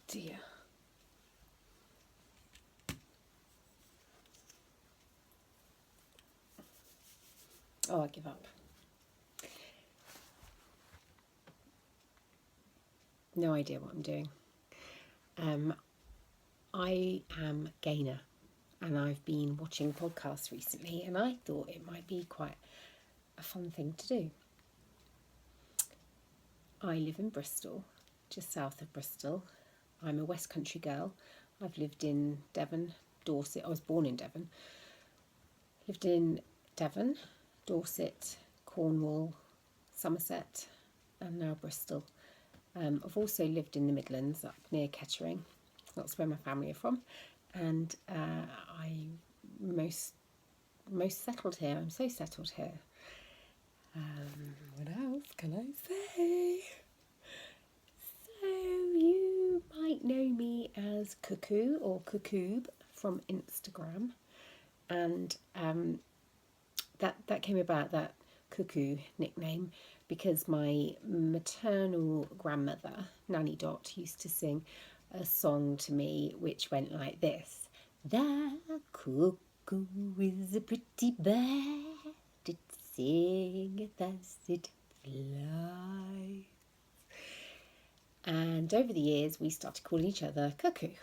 dear. Oh, I give up. No idea what I'm doing. I am Gaynor, and I've been watching podcasts recently, and I thought it might be quite a fun thing to do. I live in Bristol, just south of Bristol. I'm a West Country girl. I've lived in Devon, Dorset. I was born in Devon. Lived in Devon, Dorset, Cornwall, Somerset, and now Bristol. I've also lived in the Midlands, up near Kettering. That's where my family are from, and I most settled here. I'm so settled here. What else can I say? So you might know me as Cuckoo or Cuckoo from Instagram, and that came about, that Cuckoo nickname, because my maternal grandmother, Nanny Dot, used to sing a song to me which went like this: "The cuckoo is a pretty bird, it singeth as it flies." And over the years, we started calling each other Cuckoo.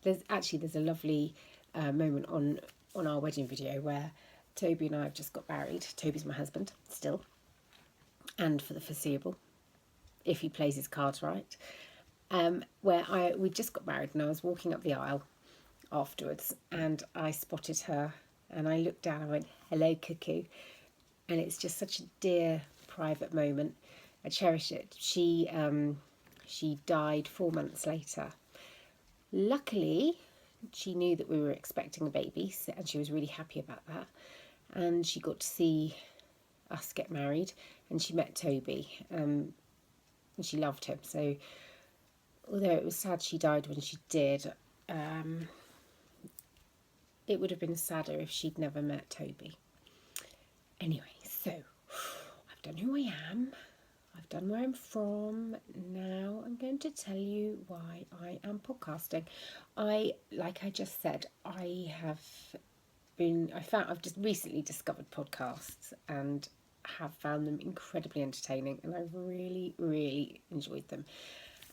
There's a lovely moment on our wedding video where Toby and I have just got married. Toby's my husband still, and for the foreseeable, if he plays his cards right. We just got married, and I was walking up the aisle afterwards, and I spotted her, and I looked down and went, "Hello, Cuckoo," and it's just such a dear private moment. I cherish it. She died 4 months later. Luckily, she knew that we were expecting a baby, and she was really happy about that. And she got to see us get married, and she met Toby, and she loved him. So although it was sad she died when she did, it would have been sadder if she'd never met Toby. Anyway, so I've done who I am. I've done where I'm from. Now I'm going to tell you why I am podcasting. Like I just said, I've just recently discovered podcasts and have found them incredibly entertaining, and I've really, really enjoyed them.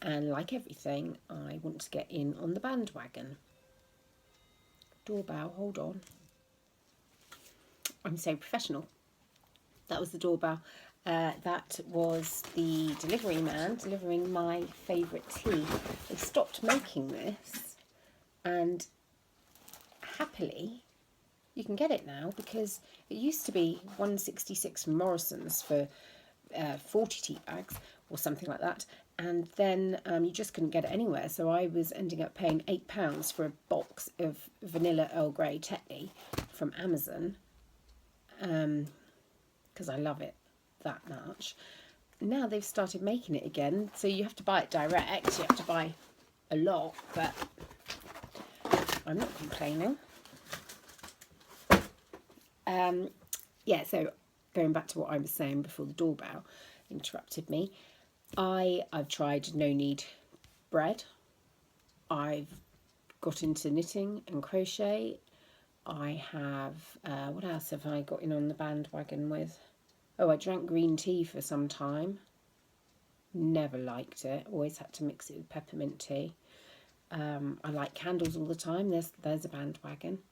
And like everything, I want to get in on the bandwagon. Doorbell, hold on. I'm so professional. That was the doorbell. That was the delivery man delivering my favourite tea. They stopped making this, and happily you can get it now, because it used to be $1.66 from Morrison's for 40 tea bags or something like that, and then you just couldn't get it anywhere. So I was ending up paying £8 for a box of vanilla Earl Grey Tetley from Amazon, because I love it that much. Now they've started making it again, so you have to buy it direct. You have to buy a lot, but I'm not complaining. So going back to what I was saying before the doorbell interrupted me, I've tried no knead bread. I've got into knitting and crochet. I have what else have I got in on the bandwagon with? Oh, I drank green tea for some time. Never liked it. Always had to mix it with peppermint tea. I like candles all the time. There's a bandwagon.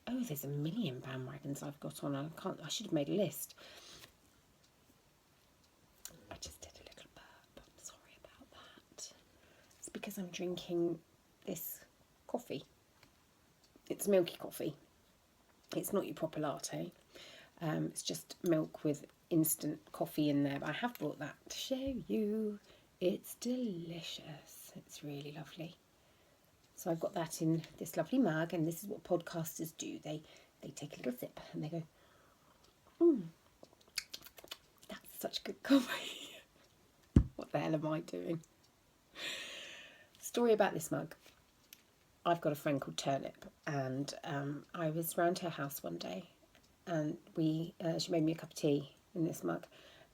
Oh, there's a million bandwagons I've got on. I should have made a list. I just did a little burp. I'm sorry about that. It's because I'm drinking this coffee. It's milky coffee. It's not your proper latte. It's just milk with instant coffee in there. But I have brought that to show you. It's delicious. It's really lovely. So I've got that in this lovely mug, and this is what podcasters do. They take a little sip and they go, that's such good coffee. What the hell am I doing? Story about this mug. I've got a friend called Turnip, and I was round her house one day, and she made me a cup of tea in this mug,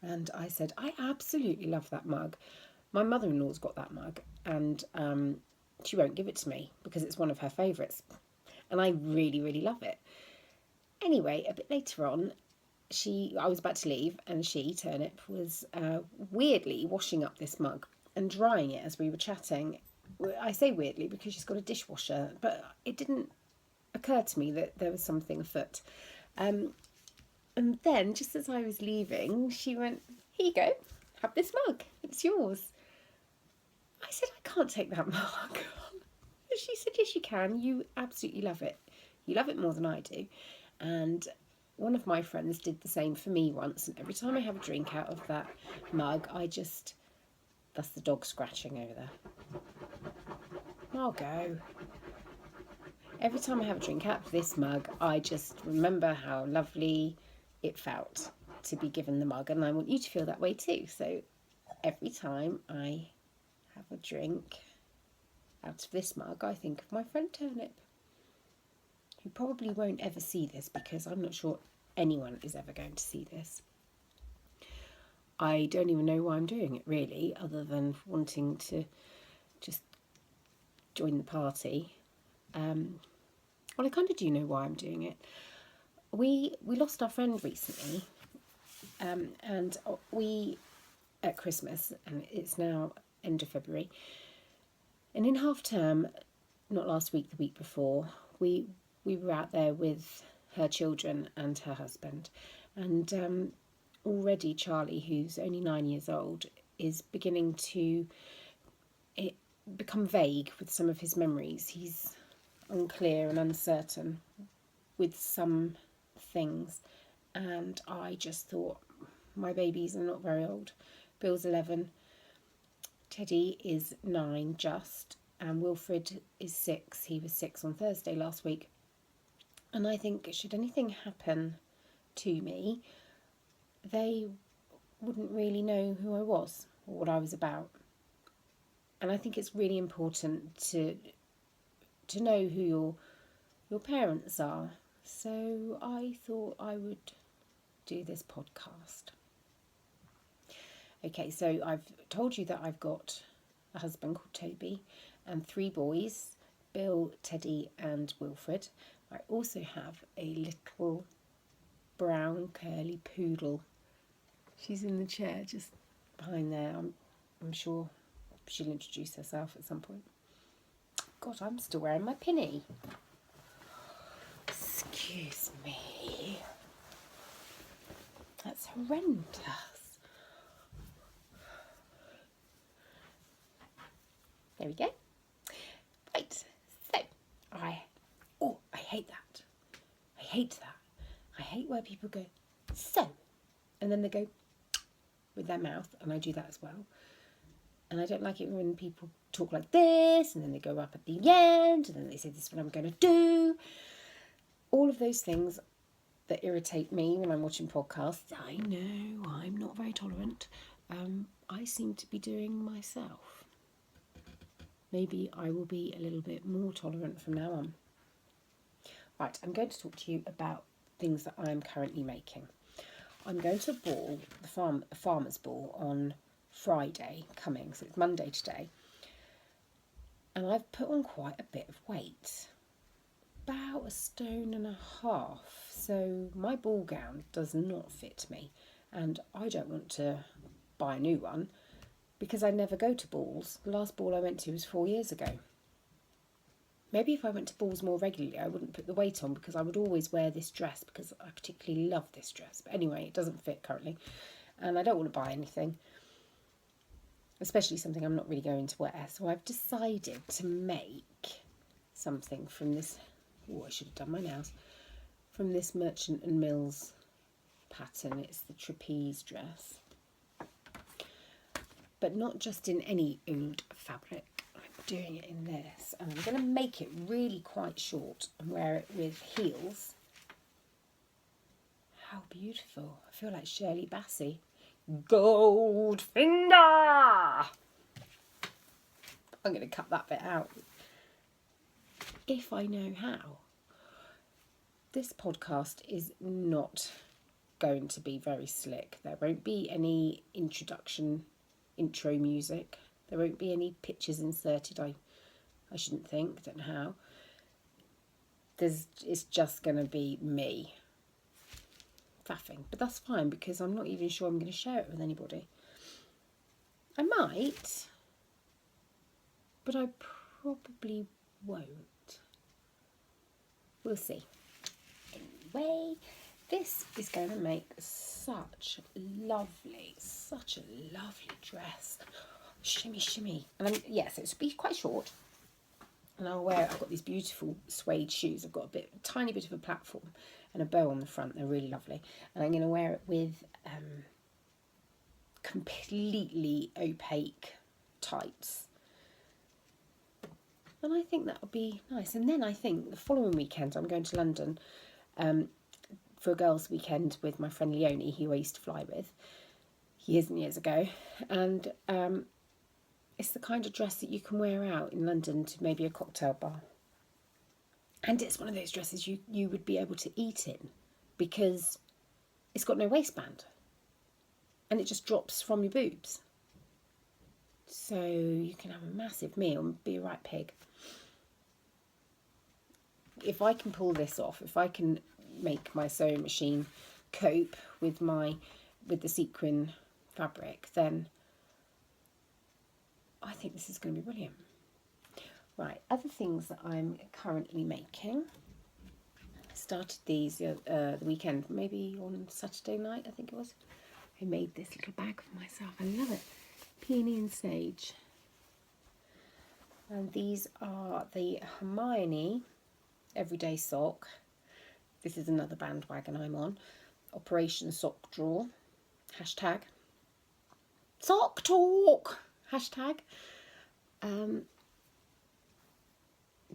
and I said, I absolutely love that mug. My mother-in-law's got that mug, and she won't give it to me because it's one of her favourites, and I really, really love it. Anyway, a bit later on, I was about to leave, and Turnip, was weirdly washing up this mug and drying it as we were chatting. I say weirdly because she's got a dishwasher, but it didn't occur to me that there was something afoot. And then, just as I was leaving, she went, "Here you go, have this mug, it's yours." I said, "I can't take that mug." She said, "Yes, you can. You absolutely love it. You love it more than I do." And one of my friends did the same for me once, and every time I have a drink out of that mug, that's the dog scratching over there. Margot. Every time I have a drink out of this mug, I just remember how lovely it felt to be given the mug, and I want you to feel that way too. So every time I have a drink out of this mug, I think of my friend Turnip, who probably won't ever see this because I'm not sure anyone is ever going to see this. I don't even know why I'm doing it really, other than wanting to just join the party. Well, I kind of do know why I'm doing it. We lost our friend recently, and we, at Christmas, and it's now end of February, and in half term, not last week, the week before, we were out there with her children and her husband, and already Charlie, who's only 9 years old, is beginning to become vague with some of his memories. He's unclear and uncertain with some things, and I just thought, my babies are not very old. Bill's 11, Teddy is 9 just, and Wilfred is 6. He was 6 on Thursday last week. And I think, should anything happen to me, they wouldn't really know who I was or what I was about. And I think it's really important to know who your parents are. So I thought I would do this podcast. Okay, so I've told you that I've got a husband called Toby and 3 boys, Bill, Teddy and Wilfred. I also have a little brown curly poodle. She's in the chair just behind there. I'm sure she'll introduce herself at some point. God, I'm still wearing my pinny. Excuse me. That's horrendous. There we go. Right, so I hate that. I hate that. I hate where people go, "So," and then they go with their mouth, and I do that as well. And I don't like it when people talk like this, and then they go up at the end, and then they say, "This is what I'm going to do." All of those things that irritate me when I'm watching podcasts, I know I'm not very tolerant. I seem to be doing myself. Maybe I will be a little bit more tolerant from now on. Right, I'm going to talk to you about things that I'm currently making. I'm going to a ball, a farmer's ball, on Friday coming, so it's Monday today. And I've put on quite a bit of weight, about 1.5 stone. So my ball gown does not fit me, and I don't want to buy a new one because I never go to balls. The last ball I went to was 4 years ago. Maybe if I went to balls more regularly, I wouldn't put the weight on because I would always wear this dress because I particularly love this dress. But anyway, it doesn't fit currently, and I don't want to buy anything, especially something I'm not really going to wear. So I've decided to make something from this. Oh, I should have done my nails. From this Merchant and Mills pattern. It's the trapeze dress. But not just in any old fabric. I'm doing it in this. And I'm going to make it really quite short and wear it with heels. How beautiful. I feel like Shirley Bassey. Goldfinger! I'm going to cut that bit out. If I know how. This podcast is not going to be very slick. There won't be any introduction intro music. There won't be any pictures inserted, I shouldn't think, I don't know how. It's just going to be me faffing, but that's fine because I'm not even sure I'm going to share it with anybody. I might, but I probably won't. We'll see. Anyway, this is going to make such a lovely dress. Shimmy, shimmy. And yes, it's be quite short. And I've got these beautiful suede shoes. I've got a tiny bit of a platform and a bow on the front. They're really lovely. And I'm going to wear it with completely opaque tights. And I think that would be nice. And then I think the following weekend I'm going to London for a girls' weekend with my friend Leonie, who I used to fly with years and years ago. And it's the kind of dress that you can wear out in London to maybe a cocktail bar. And it's one of those dresses you would be able to eat in because it's got no waistband. And it just drops from your boobs. So you can have a massive meal and be a right pig. If I can pull this off, if I can make my sewing machine cope with the sequin fabric, then I think this is going to be brilliant. Right, other things that I'm currently making. I started these the weekend, maybe on Saturday night, I think it was. I made this little bag for myself. I love it. Peony and sage. And these are the Hermione Everyday Sock. This is another bandwagon I'm on. Operation Sock Drawer. Hashtag. Sock Talk. Hashtag.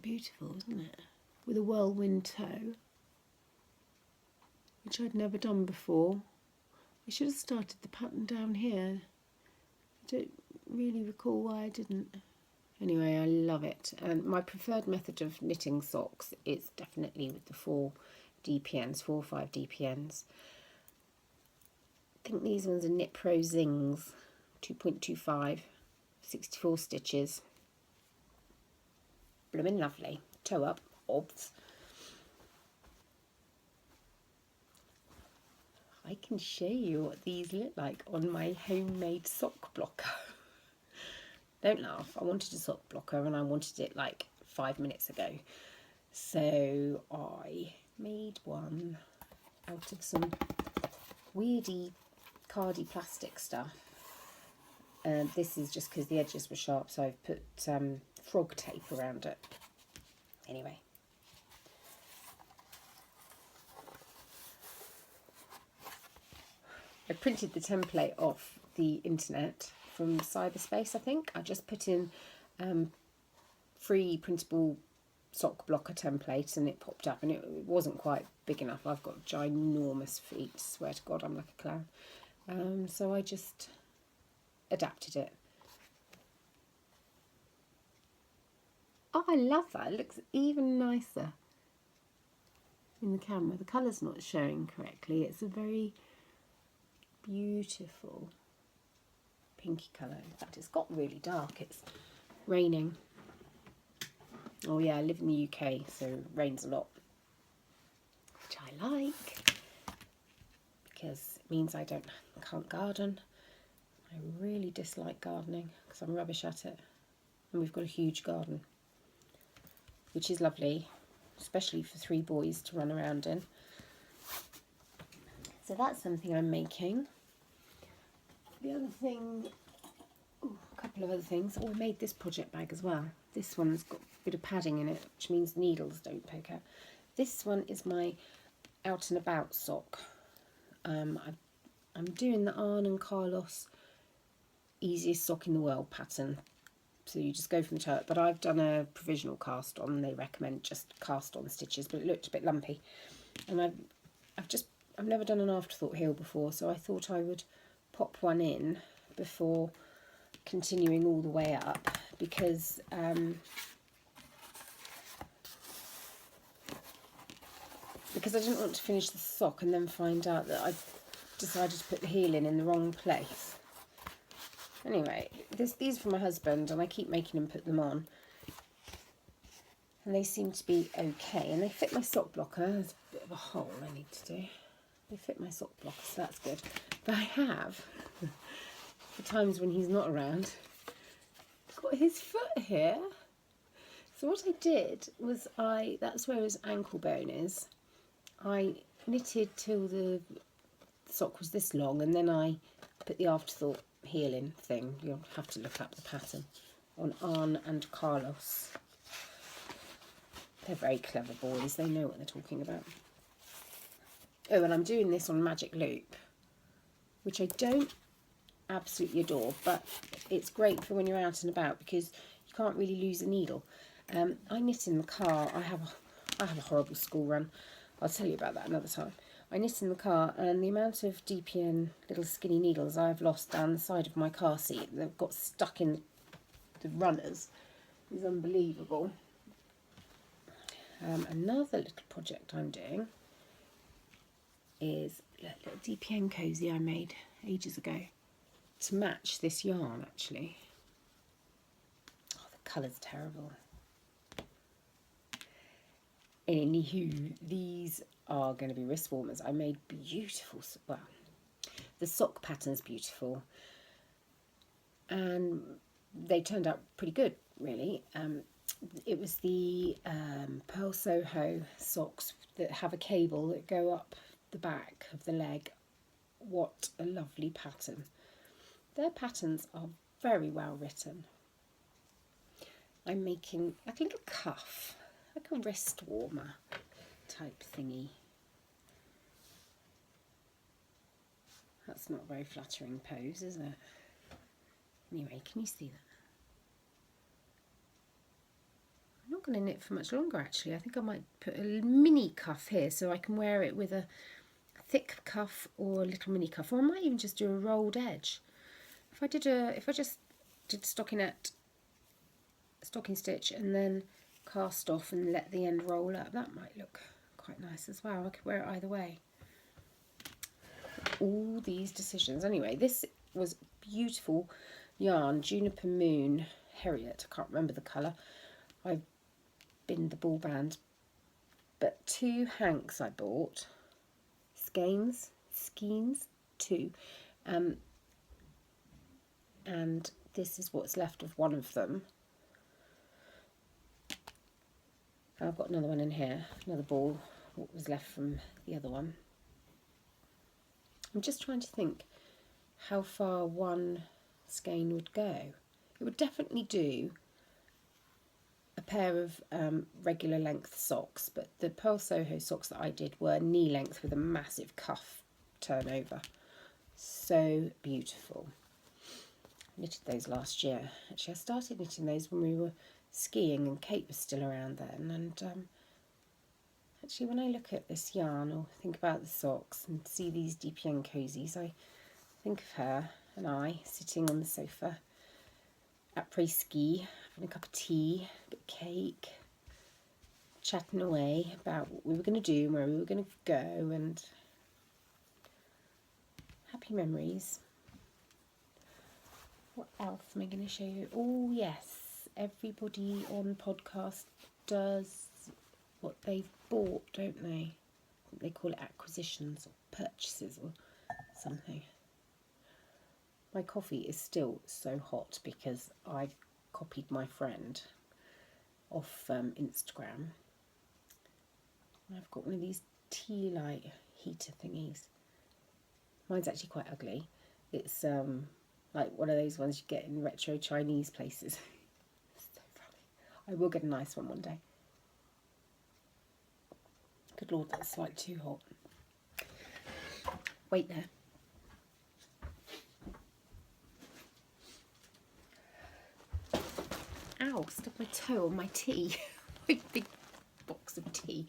Beautiful, isn't it? With a whirlwind toe, which I'd never done before. I should have started the pattern down here. I don't really recall why I didn't. Anyway, I love it. And my preferred method of knitting socks is definitely with the 4 or 5 DPNs. I think these ones are Knit Pro Zings, 2.25, 64 stitches. Blooming lovely. Toe up, obs. I can show you what these look like on my homemade sock blocker. Don't laugh. I wanted a sock blocker and I wanted it like 5 minutes ago. So I made one out of some weirdy cardy plastic stuff. And this is just because the edges were sharp, so I've put frog tape around it. Anyway. I printed the template off the internet from cyberspace, I think. I just put in free printable sock blocker template and it popped up, and it wasn't quite big enough. I've got ginormous feet, swear to God, I'm like a clown. So I just adapted it. Oh, I love that. It looks even nicer in the camera. The colour's not showing correctly. It's a very beautiful pinky colour. In fact, it's got really dark. It's raining. Oh yeah, I live in the UK, so it rains a lot, which I like because it means I can't garden. I really dislike gardening because I'm rubbish at it, and we've got a huge garden, which is lovely, especially for 3 boys to run around in. So that's something I'm making. The other thing, a couple of other things. Oh, I made this project bag as well. This one's got a bit of padding in it, which means needles don't poke out. This one is my out and about sock. I'm doing the Arne and Carlos easiest sock in the world pattern. So you just go from the toe up, but I've done a provisional cast on. They recommend just cast on stitches, but it looked a bit lumpy. And I've never done an afterthought heel before, so I thought I would pop one in before continuing all the way up, because I didn't want to finish the sock and then find out that I decided to put the heel in the wrong place. Anyway, these are for my husband, and I keep making him put them on. And they seem to be okay. And they fit my sock blocker. There's a bit of a hole I need to do. They fit my sock blocker, so that's good. But I have, for times when he's not around, got his foot here. So what I did was that's where his ankle bone is. I knitted till the sock was this long, and then I put the afterthought healing thing. You'll have to look up the pattern on Arne and Carlos. They're very clever boys. They know what they're talking about. Oh, and I'm doing this on magic loop, which I don't absolutely adore, but it's great for when you're out and about because you can't really lose a needle. I knit in the car. I have a horrible school run. I'll tell you about that another time. I knit in the car, and the amount of DPN little skinny needles I've lost down the side of my car seat that got stuck in the runners is unbelievable. Another little project I'm doing is a little DPN cozy I made ages ago to match this yarn, actually. Oh, the colour's terrible. Anywho, these are going to be wrist warmers. I made beautiful, well, the sock pattern's beautiful, and they turned out pretty good, really. It was the Pearl Soho socks that have a cable that go up the back of the leg. What a lovely pattern. Their patterns are very well written. I'm making like a little cuff, like a wrist warmer type thingy. That's not a very flattering pose, is it? Anyway, can you see that? I'm not going to knit for much longer, actually. I think I might put a mini cuff here so I can wear it with a thick cuff or a little mini cuff, or I might even just do a rolled edge. If I just did stocking stitch and then cast off and let the end roll up, that might look quite nice as well. I could wear it either way. All these decisions. Anyway, this was beautiful yarn, Juniper Moon Harriet. I can't remember the colour. I've binned the ball band. But 2 hanks I bought. Skeins, 2. And this is what's left of one of them. I've got another one in here, another ball, what was left from the other one. I'm just trying to think how far one skein would go. It would definitely do a pair of regular length socks, but the Pearl Soho socks that I did were knee length with a massive cuff turnover. So beautiful. Knitted those last year. Actually, I started knitting those when we were skiing and Kate was still around then, and actually when I look at this yarn or think about the socks and see these DPN cozies, I think of her and I sitting on the sofa at pre-ski, having a cup of tea, a bit of cake, chatting away about what we were going to do and where we were going to go, and happy memories. What else am I going to show you? Oh yes, everybody on podcast does what they've bought, don't they? I think they call it acquisitions or purchases or something. My coffee is still so hot because I've copied my friend off Instagram. I've got one of these tea light heater thingies. Mine's actually quite ugly. It's like one of those ones you get in retro Chinese places. So funny. I will get a nice one day. Good Lord, that's like too hot. Wait there. Ow, stuck my toe on my tea. My big box of tea.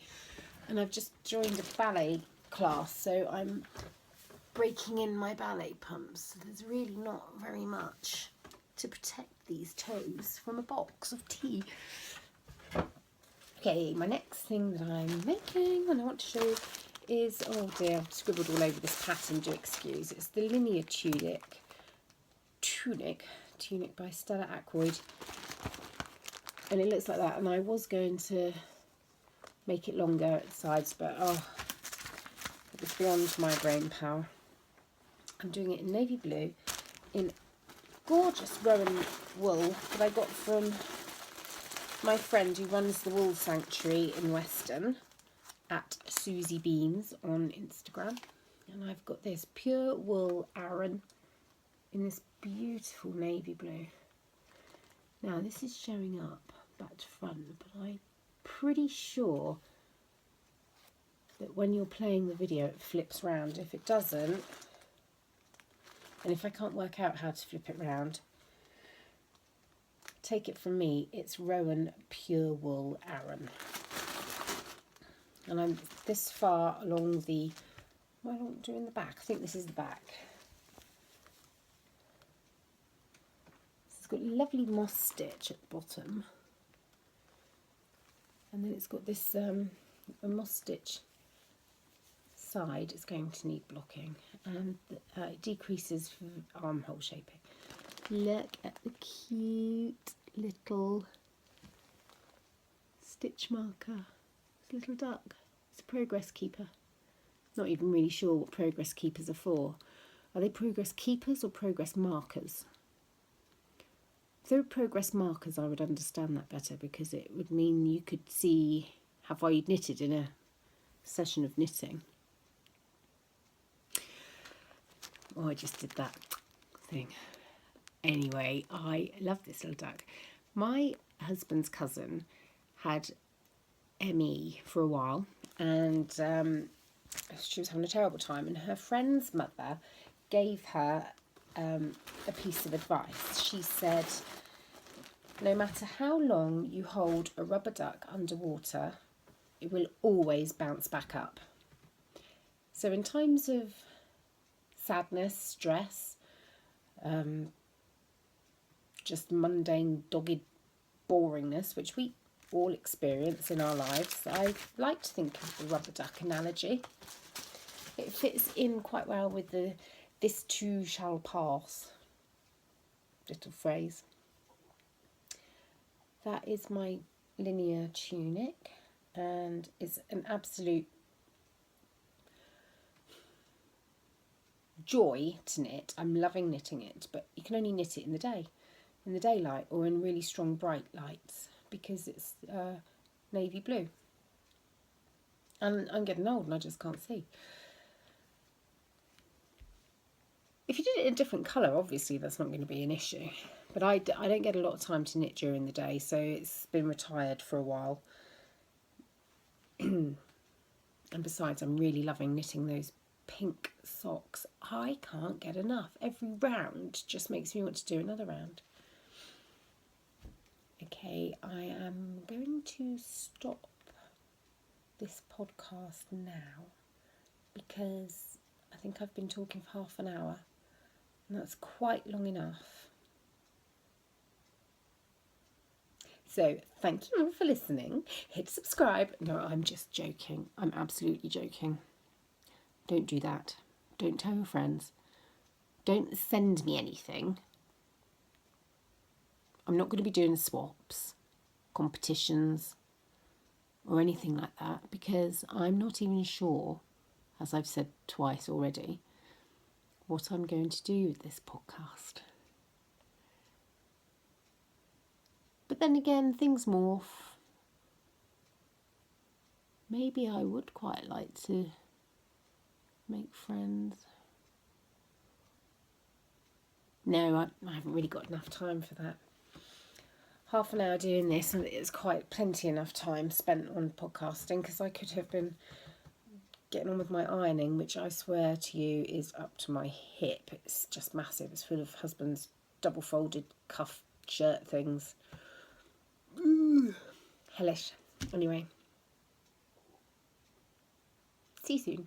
And I've just joined a ballet class, so I'm breaking in my ballet pumps. There's really not very much to protect these toes from a box of tea. Okay, my next thing that I'm making and I want to show you is, oh dear, I've scribbled all over this pattern, do excuse. It's the linear tunic Tunic by Stella Ackroyd, and it looks like that. And I was going to make it longer at the sides, but it was beyond my brain power. I'm doing it in navy blue in gorgeous Rowan wool that I got from my friend who runs the Wool Sanctuary in Weston, at Susie Beans on Instagram. And I've got this pure wool Aran in this beautiful navy blue. Now this is showing up back to front, but I'm pretty sure that when you're playing the video it flips round. If it doesn't, and if I can't work out how to flip it round, take it from me, it's Rowan pure wool Aran. And I'm this far along the, what am I doing the back? I think this is the back. It's got lovely moss stitch at the bottom. And then it's got this a moss stitch side. It's going to need blocking. And it decreases for armhole shaping. Look at the cute little stitch marker. It's a little duck. It's a progress keeper. Not even really sure what progress keepers are for. Are they progress keepers or progress markers? If they were progress markers, I would understand that better, because it would mean you could see how far you'd knitted in a session of knitting. Oh, I just did that thing. Anyway, I love this little duck. My husband's cousin had ME for a while, and she was having a terrible time, and her friend's mother gave her a piece of advice. She said, no matter how long you hold a rubber duck underwater, it will always bounce back up. So in times of sadness, stress, just mundane dogged boringness, which we all experience in our lives, I like to think of the rubber duck analogy. It fits in quite well with the "this too shall pass" little phrase. That is my linear tunic, and it's an absolute joy to knit. I'm loving knitting it, but you can only knit it in the day, in the daylight, or in really strong bright lights, because it's navy blue. And I'm getting old and I just can't see. If you did it in a different colour, obviously that's not going to be an issue. But I don't get a lot of time to knit during the day, so it's been retired for a while. And besides, I'm really loving knitting those pink socks. I can't get enough. Every round just makes me want to do another round. Okay, I am going to stop this podcast now, because I think I've been talking for half an hour, and that's quite long enough. So thank you all for listening. Hit subscribe. No, I'm just joking. I'm absolutely joking. Don't do that. Don't tell your friends. Don't send me anything. I'm not going to be doing swaps, competitions, or anything like that, because I'm not even sure, as I've said twice already, what I'm going to do with this podcast. But then again, things morph. Maybe I would quite like to make friends. No, I haven't really got enough time for that. Half an hour doing this, and it's quite plenty enough time spent on podcasting, because I could have been getting on with my ironing, which I swear to you is up to my hip. It's just massive. It's full of husband's double folded cuff shirt things. Hellish. Anyway, see you soon.